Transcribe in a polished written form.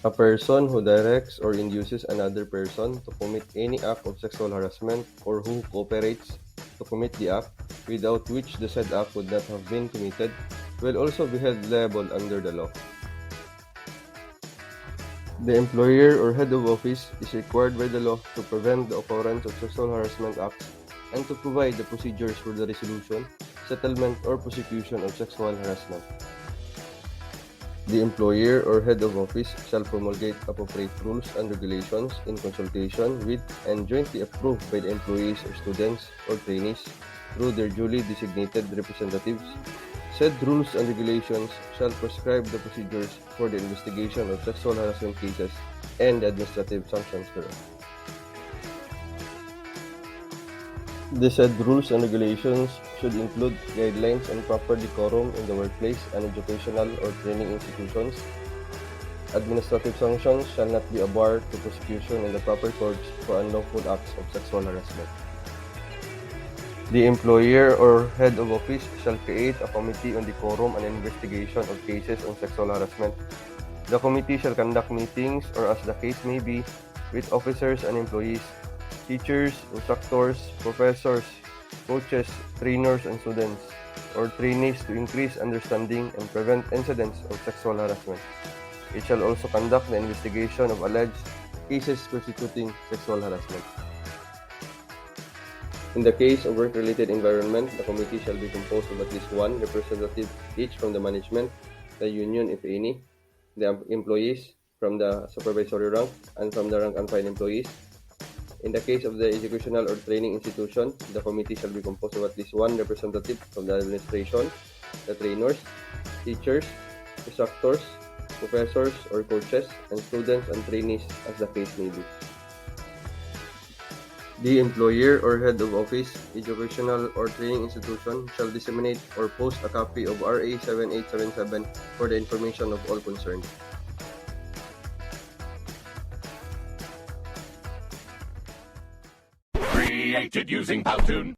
A person who directs or induces another person to commit any act of sexual harassment or who cooperates to commit the act, without which the said act would not have been committed, will also be held liable under the law. The employer or head of office is required by the law to prevent the occurrence of sexual harassment acts and to provide the procedures for the resolution, settlement, or prosecution of sexual harassment. The employer or head of office shall promulgate appropriate rules and regulations in consultation with and jointly approved by the employees or students or trainees through their duly designated representatives. Said rules and regulations shall prescribe the procedures for the investigation of sexual harassment cases and the administrative sanctions thereof. The said rules and regulations should include guidelines on proper decorum in the workplace and educational or training institutions. Administrative sanctions shall not be a bar to prosecution in the proper courts for unlawful acts of sexual harassment. The employer or head of office shall create a committee on decorum and investigation of cases on sexual harassment. The committee shall conduct meetings, or as the case may be, with officers and employees, teachers, instructors, professors, coaches, trainers, and students, or trainees to increase understanding and prevent incidents of sexual harassment. It shall also conduct the investigation of alleged cases constituting sexual harassment. In the case of work-related environment, the committee shall be composed of at least one representative each from the management, the union if any, the employees from the supervisory rank, and from the rank and file employees. In the case of the educational or training institution, the committee shall be composed of at least one representative from the administration, the trainers, teachers, instructors, professors or coaches, and students and trainees as the case may be. The employer or head of office, educational or training institution shall disseminate or post a copy of RA 7877 for the information of all concerned. Created using Powtoon.